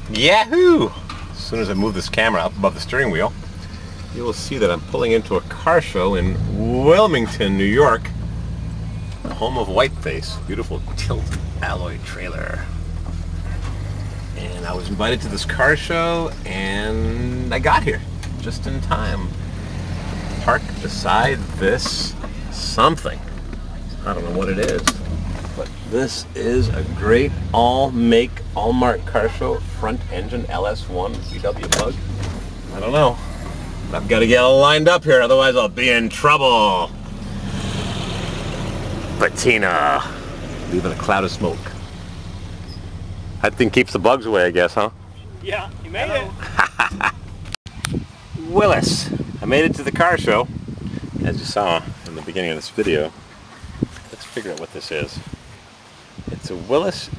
Yahoo! As soon as I move this camera up above the steering wheel, you will see that I'm pulling into a car show in Wilmington, New York, the home of Whiteface. Beautiful tilt alloy trailer. And I was invited to this car show, and I got here just in time. Parked beside this something. I don't know what it is, but this is a great all-make, all-mark car show, front engine LS1 VW Bug. I don't know, but I've got to get all lined up here, otherwise I'll be in trouble. Patina, leaving a cloud of smoke. That thing keeps the bugs away, I guess, huh? Yeah, you made it. Willis. I made it to the car show, as you saw in the beginning of this video. Let's figure out what this is. It's a Willis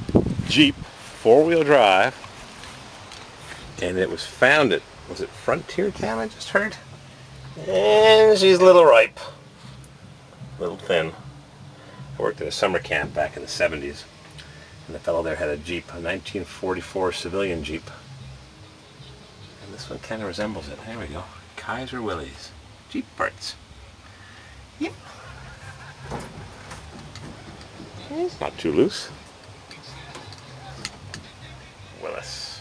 Jeep, four-wheel drive, and it was found at, was it Frontier Town I just heard? And she's a little ripe, a little thin. I worked at a summer camp back in the 70s, and the fellow there had a Jeep, a 1944 civilian Jeep. And this one kind of resembles it. There we go. Kaiser Willys. Jeep parts. Yep. It's not too loose. Willis.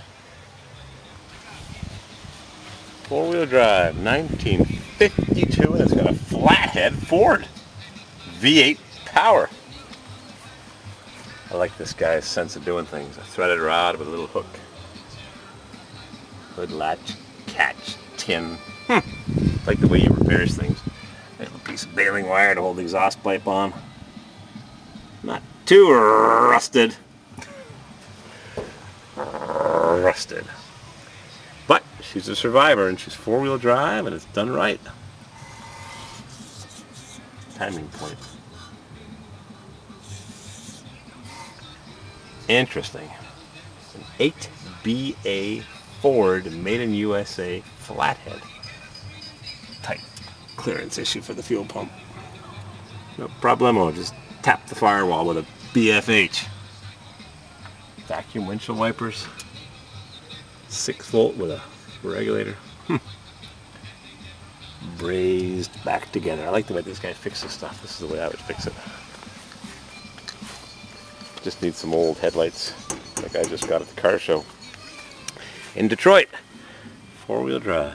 Four-wheel drive, 1952, and it's got a flathead Ford. V8 power. I like this guy's sense of doing things. A threaded rod with a little hook. Hood latch, catch, tin. Like the way he repairs things. A little piece of baling wire to hold the exhaust pipe on. Not too rusted. Rusted. But she's a survivor, and she's four-wheel drive, and it's done right. Timing point. Interesting. An 8BA Ford made in USA flathead. Tight clearance issue for the fuel pump. No problemo, just tap the firewall with a BFH. Vacuum windshield wipers. 6-volt with a regulator. Brazed back together. I like the way this guy fixes stuff. This is the way I would fix it. Just need some old headlights like I just got at the car show in Detroit. Four-wheel drive.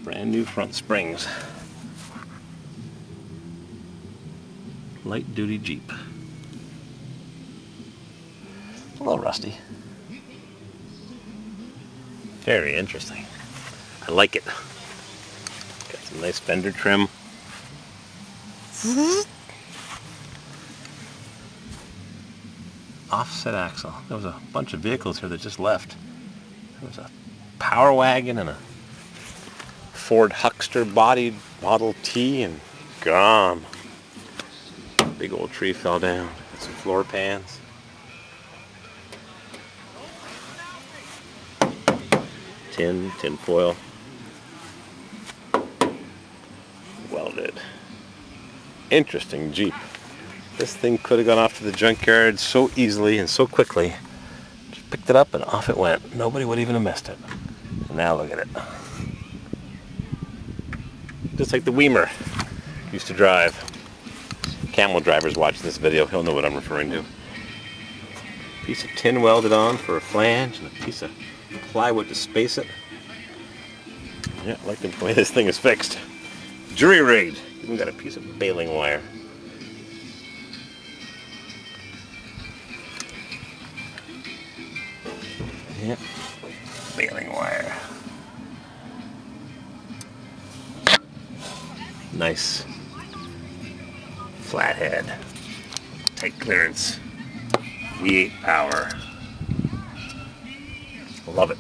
Brand new front springs. Light duty Jeep. A little rusty. Very interesting. I like it. Got some nice fender trim. Offset axle. There was a bunch of vehicles here that just left. There was a Power Wagon and a Ford Huckster bodied Model T, and gone. Big old tree fell down. Got some floor pans. Tin foil. Welded. Interesting Jeep. This thing could have gone off to the junkyard so easily and so quickly. Just picked it up and off it went. Nobody would even have missed it. And now look at it. Just like the Weimer used to drive. Camel drivers watching this video, he'll know what I'm referring to. Piece of tin welded on for a flange and a piece of plywood to space it. Yeah, I like the way this thing is fixed. Jury rigged. Even got a piece of baling wire. Yep, baling wire. Nice. Flathead. Tight clearance. V8 power. Love it.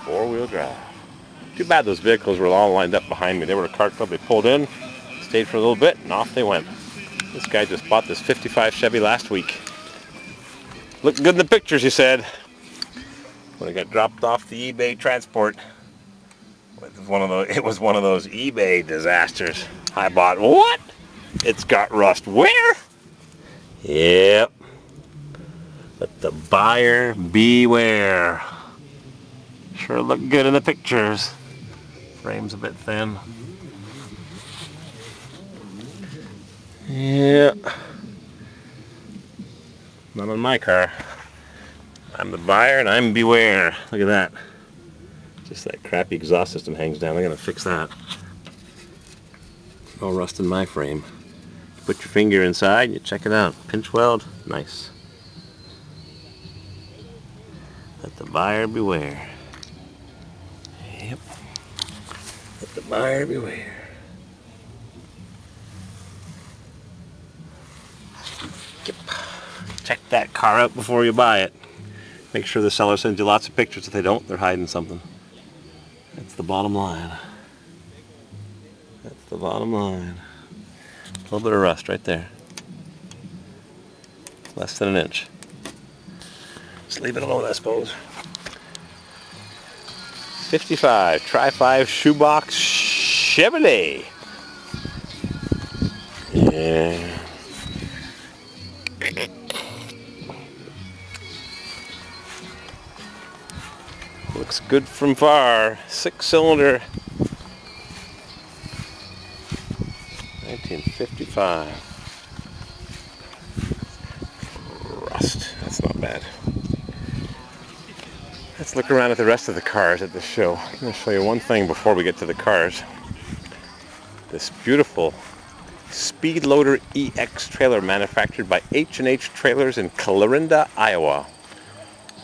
Four-wheel drive. Too bad those vehicles were all lined up behind me. They were a car club. They pulled in, stayed for a little bit, and off they went. This guy just bought this 55 Chevy last week. Looked good in the pictures, he said. When it got dropped off the eBay transport, it was one of those eBay disasters. I bought, what? It's got rust. Where? Yep. the buyer beware. Sure look good in the pictures. Frame's a bit thin. Yeah. Not on my car. I'm the buyer and I'm beware. Look at that. Just that crappy exhaust system hangs down. I'm gonna fix that. No rust in my frame. Put your finger inside, you check it out. Pinch weld, nice. Let the buyer beware. Yep. Let the buyer beware. Yep. Check that car out before you buy it. Make sure the seller sends you lots of pictures. If they don't, they're hiding something. That's the bottom line. That's the bottom line. A little bit of rust right there. Less than an inch. Just leave it alone, I suppose. 55 Tri-5 shoebox Chevy. Yeah. Looks good from far. 6-cylinder. 1955. Rust. That's not bad. Let's look around at the rest of the cars at this show. I'm going to show you one thing before we get to the cars. This beautiful Speed Loader EX trailer manufactured by H&H Trailers in Clarinda, Iowa.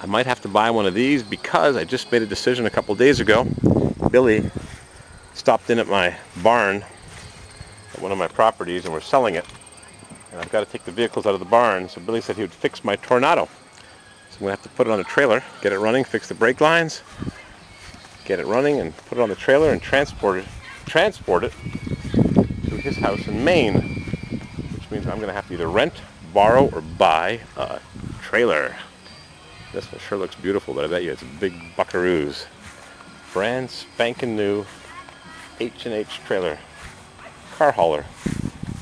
I might have to buy one of these because I just made a decision a couple days ago. Billy stopped in at my barn at one of my properties and we're selling it. And I've got to take the vehicles out of the barn, so Billy said he would fix my Tornado. So I'm going to have to put it on a trailer, get it running, fix the brake lines, get it running and put it on the trailer and transport it to his house in Maine. Which means I'm going to have to either rent, borrow, or buy a trailer. This one sure looks beautiful, but I bet you it's big buckaroos. Brand spanking new H&H trailer. Car hauler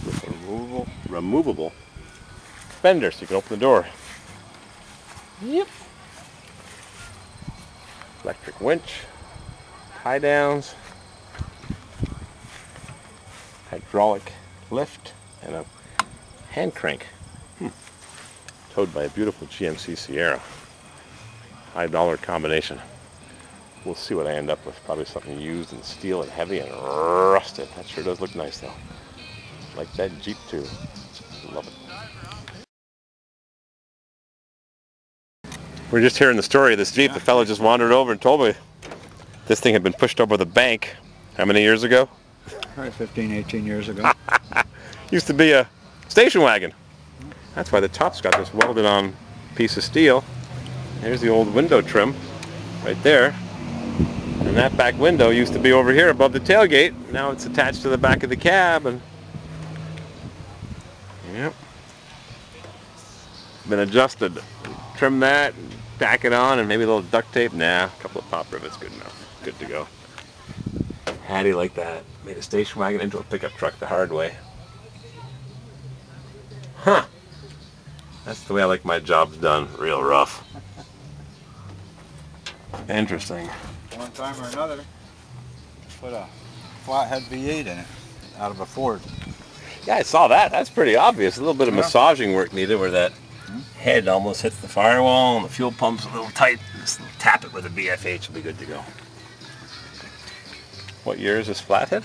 with a removable fender so you can open the door. Yep. Electric winch, tie downs, hydraulic lift, and a hand crank. Towed by a beautiful GMC Sierra. $5 combination. We'll see what I end up with. Probably something used in steel and heavy and rusted. That sure does look nice though. Like that Jeep too. Love it. We're just hearing the story of this Jeep. The fellow just wandered over and told me this thing had been pushed over the bank. How many years ago? Probably 15, 18 years ago. Used to be a station wagon. That's why the top's got this welded on piece of steel. Here's the old window trim right there. And that back window used to be over here above the tailgate. Now it's attached to the back of the cab and yep. Been adjusted. Trim that, and tack it on, and maybe a little duct tape. Nah, a couple of pop rivets, good enough. Good to go. Hattie like that. Made a station wagon into a pickup truck the hard way. Huh. That's the way I like my jobs done. Real rough. Interesting. One time or another, put a flathead V8 in it, out of a Ford. Yeah, I saw that. That's pretty obvious. A little bit of massaging work needed where that head almost hits the firewall and the fuel pump's a little tight. Just tap it with a BFH, will be good to go. What year is this flathead?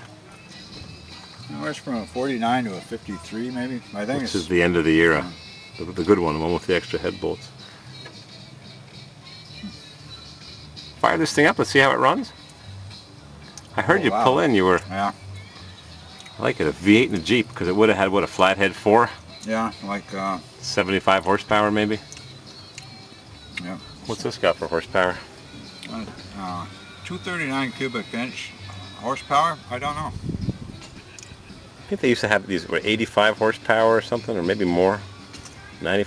It's from a 49 to a 53 maybe. I think this is the end of the era. The good one, the one with the extra head bolts. Fire this thing up, let's see how it runs. I heard you pull in, you were... Yeah. I like it, a V8 in a Jeep, because it would have had, what, a flathead 4? Yeah, like... 75 horsepower, maybe? Yeah. What's this got for horsepower? 239 cubic inch horsepower? I don't know. I think they used to have these, what, 85 horsepower or something, or maybe more. 90.